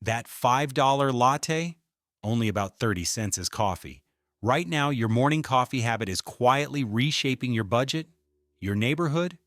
That $5 latte? Only about 30 cents is coffee. Right now, your morning coffee habit is quietly reshaping your budget, your neighborhood,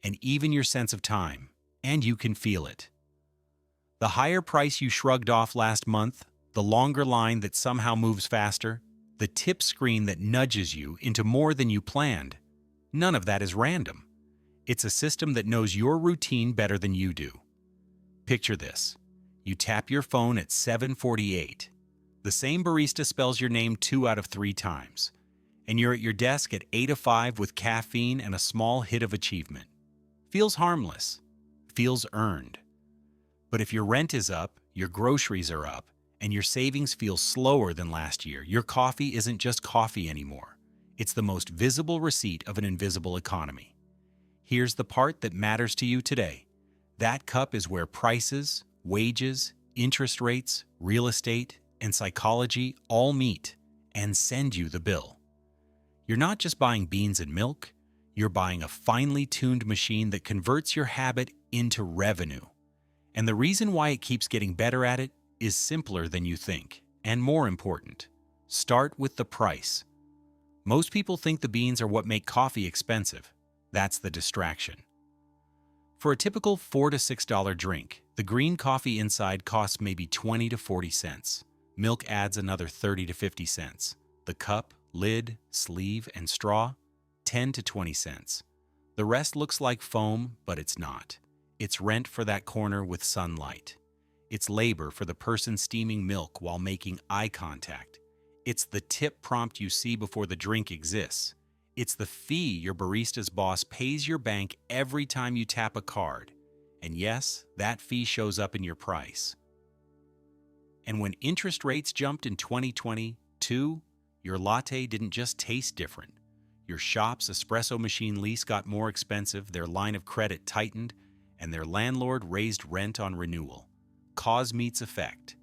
and even your sense of time. And you can feel it. The higher price you shrugged off last month, the longer line that somehow moves faster, the tip screen that nudges you into more than you planned. None of that is random. It's a system that knows your routine better than you do. Picture this. You tap your phone at 7:48. The same barista spells your name 2 out of 3 times. And you're at your desk at 8:05 with caffeine and a small hit of achievement. Feels harmless. Feels earned. But if your rent is up, your groceries are up, and your savings feel slower than last year, your coffee isn't just coffee anymore. It's the most visible receipt of an invisible economy. Here's the part that matters to you today. That cup is where prices, wages, interest rates, real estate, and psychology all meet and send you the bill. You're not just buying beans and milk, you're buying a finely tuned machine that converts your habit into revenue. And the reason why it keeps getting better at it is simpler than you think, and more important. Start with the price. Most people think the beans are what make coffee expensive. That's the distraction. For a typical $4 to $6 drink, the green coffee inside costs maybe 20 to 40 cents. Milk adds another 30 to 50 cents. The cup, lid, sleeve, and straw, 10 to 20 cents. The rest looks like foam, but it's not. It's rent for that corner with sunlight. It's labor for the person steaming milk while making eye contact. It's the tip prompt you see before the drink exists. It's the fee your barista's boss pays your bank every time you tap a card. And yes, that fee shows up in your price. And when interest rates jumped in 2022, your latte didn't just taste different. Your shop's espresso machine lease got more expensive, their line of credit tightened, and their landlord raised rent on renewal. Cause meets effect.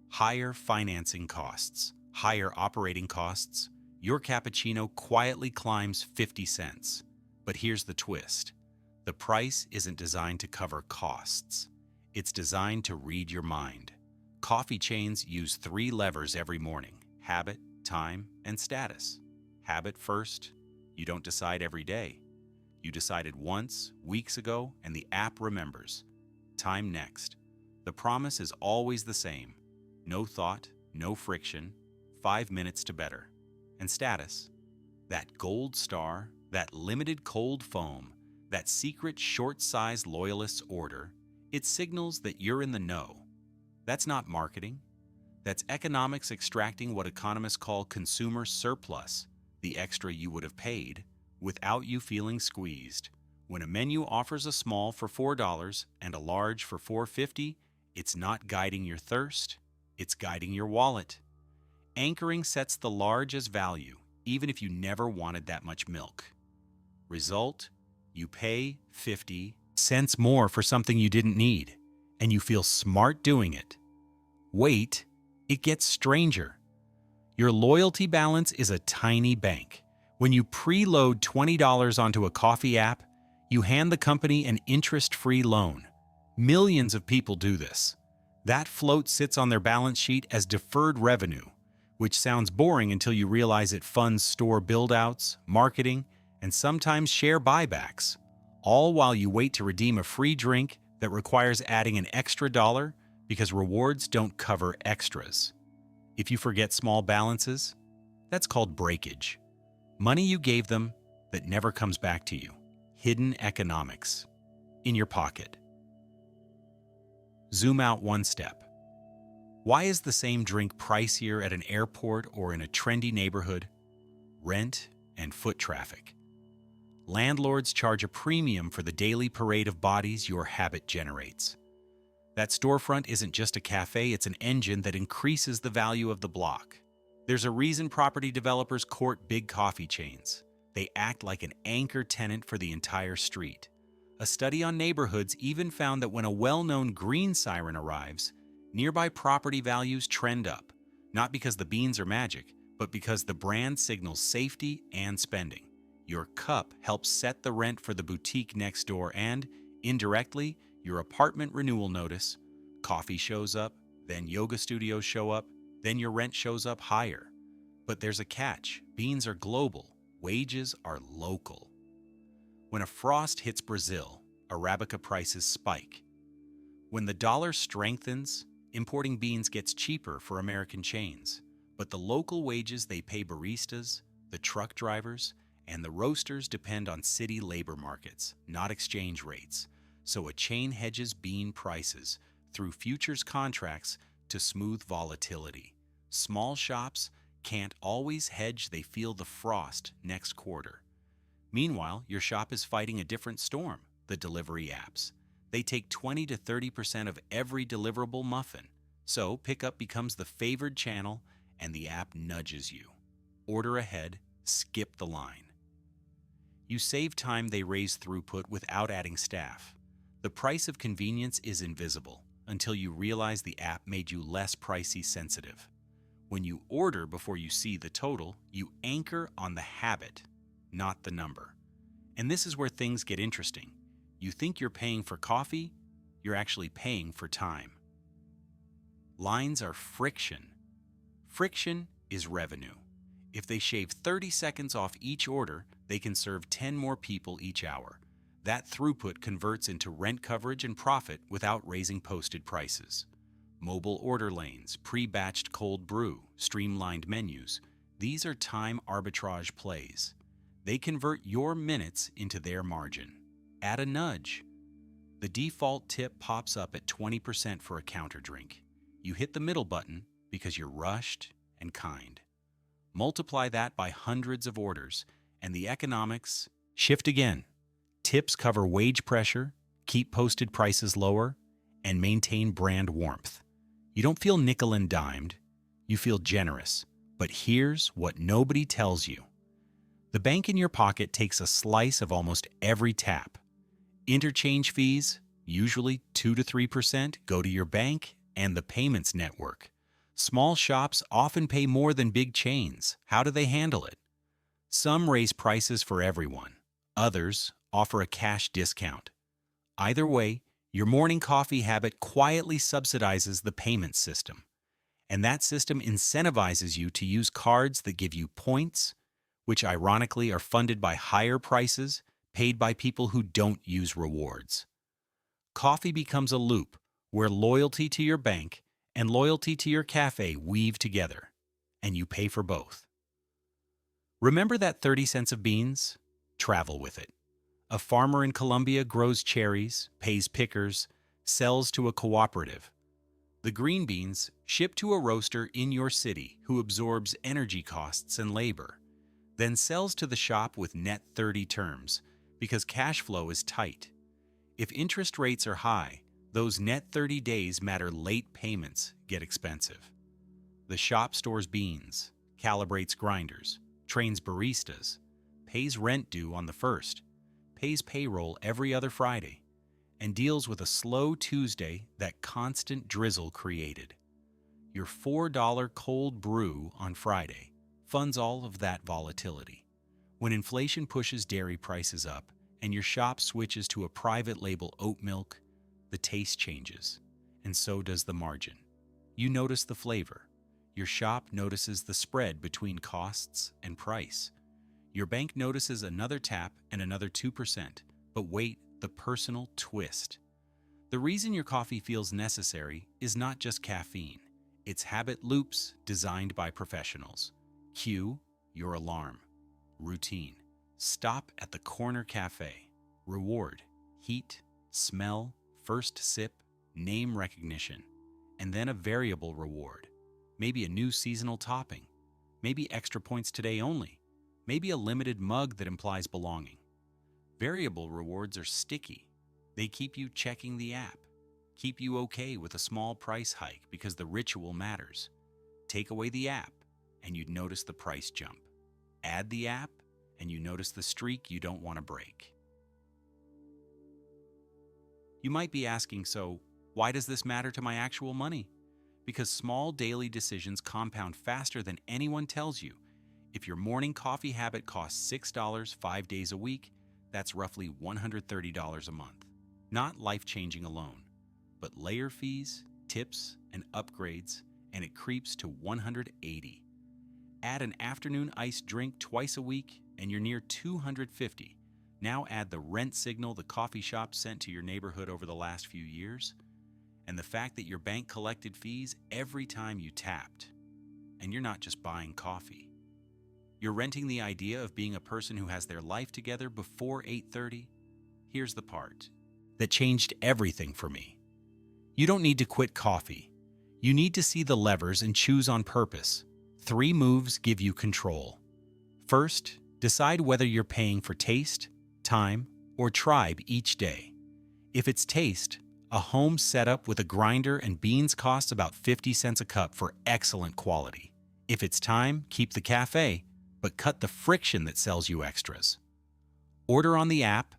Higher financing costs, higher operating costs. Your cappuccino quietly climbs 50 cents. But here's the twist. The price isn't designed to cover costs. It's designed to read your mind. Coffee chains use 3 levers every morning: habit, time, and status. Habit first. You don't decide every day. You decided once, weeks ago, and the app remembers. Time next. The promise is always the same. No thought, no friction, 5 minutes to better. And status. That gold star, that limited cold foam, that secret short-sized loyalist's order, it signals that you're in the know. That's not marketing. That's economics extracting what economists call consumer surplus, the extra you would have paid, without you feeling squeezed. When a menu offers a small for $4 and a large for $4.50, it's not guiding your thirst, it's guiding your wallet. Anchoring sets the large as value, even if you never wanted that much milk. Result, you pay 50 cents more for something you didn't need, and you feel smart doing it. Wait, it gets stranger. Your loyalty balance is a tiny bank. When you preload $20 onto a coffee app, you hand the company an interest-free loan. Millions of people do this. That float sits on their balance sheet as deferred revenue, which sounds boring until you realize it funds store build-outs, marketing, and sometimes share buybacks, all while you wait to redeem a free drink that requires adding an extra dollar because rewards don't cover extras. If you forget small balances, that's called breakage. Money you gave them that never comes back to you. Hidden economics. In your pocket. Zoom out one step. Why is the same drink pricier at an airport or in a trendy neighborhood? Rent and foot traffic. Landlords charge a premium for the daily parade of bodies your habit generates. That storefront isn't just a cafe, it's an engine that increases the value of the block. There's a reason property developers court big coffee chains. They act like an anchor tenant for the entire street. A study on neighborhoods even found that when a well-known green siren arrives, nearby property values trend up, not because the beans are magic, but because the brand signals safety and spending. Your cup helps set the rent for the boutique next door and, indirectly, your apartment renewal notice. Coffee shows up, Then yoga studios show up, then your rent shows up higher. But there's a catch. Beans are global, wages are local. When a frost hits Brazil, Arabica prices spike. When the dollar strengthens, importing beans gets cheaper for American chains. But the local wages they pay baristas, the truck drivers, and the roasters depend on city labor markets, not exchange rates. So a chain hedges bean prices through futures contracts to smooth volatility. Small shops can't always hedge, they feel the frost next quarter. Meanwhile, your shop is fighting a different storm, the delivery apps. They take 20 to 30% of every deliverable muffin. So pickup becomes the favored channel and the app nudges you. Order ahead, skip the line. You save time, they raise throughput without adding staff. The price of convenience is invisible until you realize the app made you less pricey sensitive. When you order before you see the total, you anchor on the habit, not the number. And this is where things get interesting. You think you're paying for coffee, you're actually paying for time. Lines are friction. Friction is revenue. If they shave 30 seconds off each order, they can serve 10 more people each hour. That throughput converts into rent coverage and profit without raising posted prices. Mobile order lanes, pre-batched cold brew, streamlined menus. These are time arbitrage plays. They convert your minutes into their margin. Add a nudge. The default tip pops up at 20% for a counter drink. You hit the middle button because you're rushed and kind. Multiply that by hundreds of orders, and the economics shift again. Tips cover wage pressure, keep posted prices lower, and maintain brand warmth. You don't feel nickel and dimed, you feel generous. But here's what nobody tells you. The bank in your pocket takes a slice of almost every tap. Interchange fees, usually 2 to 3%, go to your bank and the payments network. Small shops often pay more than big chains. How do they handle it? Some raise prices for everyone. Others offer a cash discount. Either way, your morning coffee habit quietly subsidizes the payment system. And that system incentivizes you to use cards that give you points, which ironically are funded by higher prices paid by people who don't use rewards. Coffee becomes a loop where loyalty to your bank and loyalty to your cafe weave together, and you pay for both. Remember that 30 cents of beans? Travel with it. A farmer in Colombia grows cherries, pays pickers, sells to a cooperative. The green beans ship to a roaster in your city who absorbs energy costs and labor, then sells to the shop with net 30 terms because cash flow is tight. If interest rates are high, those net 30 days matter. Late payments get expensive. The shop stores beans, calibrates grinders, trains baristas, pays rent due on the 1st, pays payroll every other Friday, and deals with a slow Tuesday that constant drizzle created. Your $4 cold brew on Friday funds all of that volatility. When inflation pushes dairy prices up and your shop switches to a private label oat milk, the taste changes, and so does the margin. You notice the flavor. Your shop notices the spread between costs and price. Your bank notices another tap and another 2%, but wait, the personal twist. The reason your coffee feels necessary is not just caffeine. It's habit loops designed by professionals. Cue your alarm. Routine. Stop at the corner cafe. Reward. Heat, smell, first sip, name recognition, and then a variable reward. Maybe a new seasonal topping. Maybe extra points today only. Maybe a limited mug that implies belonging. Variable rewards are sticky. They keep you checking the app, keep you okay with a small price hike because the ritual matters. Take away the app, and you'd notice the price jump. Add the app, and you notice the streak you don't want to break. You might be asking, so why does this matter to my actual money? Because small daily decisions compound faster than anyone tells you. If your morning coffee habit costs $6 5 days a week, that's roughly $130 a month. Not life-changing alone, but layer fees, tips and upgrades, and it creeps to 180. Add an afternoon iced drink twice a week, and you're near 250. Now add the rent signal the coffee shop sent to your neighborhood over the last few years, and the fact that your bank collected fees every time you tapped. And you're not just buying coffee. You're renting the idea of being a person who has their life together before 8:30. Here's the part that changed everything for me. You don't need to quit coffee. You need to see the levers and choose on purpose. 3 moves give you control. First, decide whether you're paying for taste, time, or tribe each day. If it's taste, a home setup with a grinder and beans costs about 50 cents a cup for excellent quality. If it's time, keep the cafe, but cut the friction that sells you extras. Order on the app,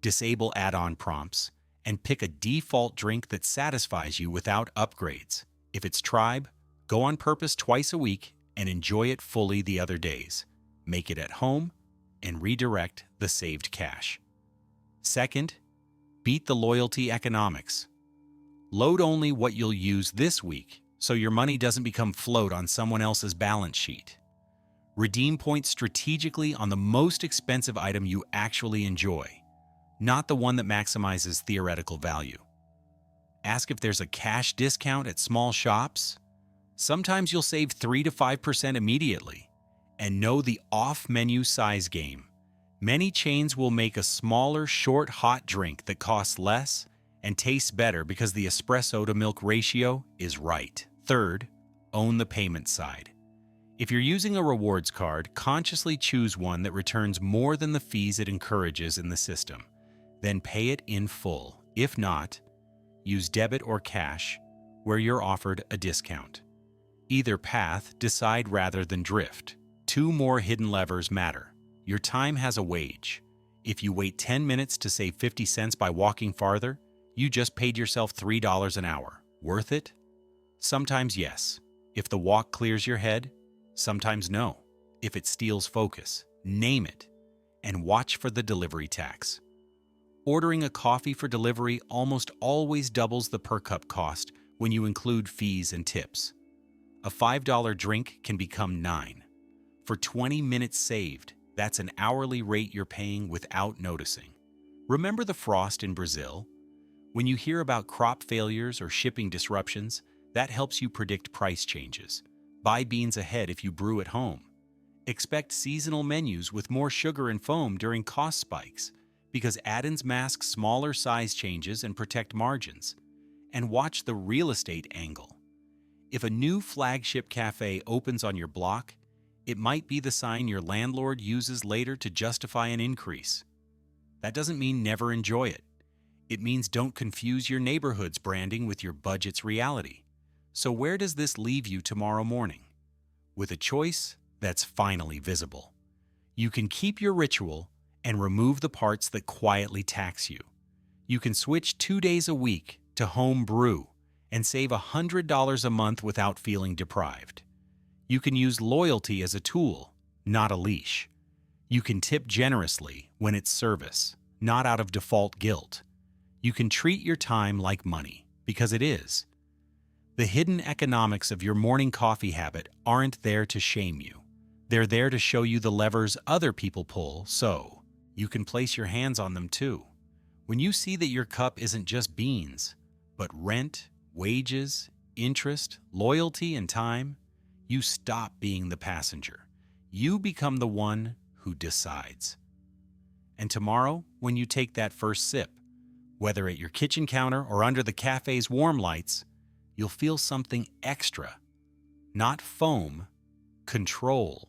disable add-on prompts, and pick a default drink that satisfies you without upgrades. If it's tribe, go on purpose twice a week and enjoy it fully the other days. Make it at home and redirect the saved cash. Second, beat the loyalty economics. Load only what you'll use this week so your money doesn't become float on someone else's balance sheet. Redeem points strategically on the most expensive item you actually enjoy, not the one that maximizes theoretical value. Ask if there's a cash discount at small shops. Sometimes you'll save 3 to 5% immediately. And know the off-menu size game. Many chains will make a smaller, short, hot drink that costs less and tastes better because the espresso to milk ratio is right. Third, own the payment side. If you're using a rewards card, consciously choose one that returns more than the fees it encourages in the system. Then pay it in full. If not, use debit or cash where you're offered a discount. Either path, decide rather than drift. 2 more hidden levers matter. Your time has a wage. If you wait 10 minutes to save 50 cents by walking farther, you just paid yourself $3 an hour. Worth it? Sometimes yes. If the walk clears your head, sometimes no. If it steals focus, name it, and watch for the delivery tax. Ordering a coffee for delivery almost always doubles the per cup cost when you include fees and tips. A $5 drink can become $9. For 20 minutes saved, that's an hourly rate you're paying without noticing. Remember the frost in Brazil? When you hear about crop failures or shipping disruptions, that helps you predict price changes. Buy beans ahead if you brew at home. Expect seasonal menus with more sugar and foam during cost spikes, because add-ins mask smaller size changes and protect margins. And watch the real estate angle. If a new flagship cafe opens on your block, it might be the sign your landlord uses later to justify an increase. That doesn't mean never enjoy it. It means don't confuse your neighborhood's branding with your budget's reality. So where does this leave you tomorrow morning? With a choice that's finally visible. You can keep your ritual and remove the parts that quietly tax you. You can switch 2 days a week to home brew and save $100 a month without feeling deprived. You can use loyalty as a tool, not a leash. You can tip generously when it's service, not out of default guilt. You can treat your time like money, because it is. The hidden economics of your morning coffee habit aren't there to shame you. They're there to show you the levers other people pull, so you can place your hands on them too. When you see that your cup isn't just beans, but rent, wages, interest, loyalty, and time, you stop being the passenger. You become the one who decides. And tomorrow, when you take that first sip, whether at your kitchen counter or under the cafe's warm lights, you'll feel something extra. Not foam, control.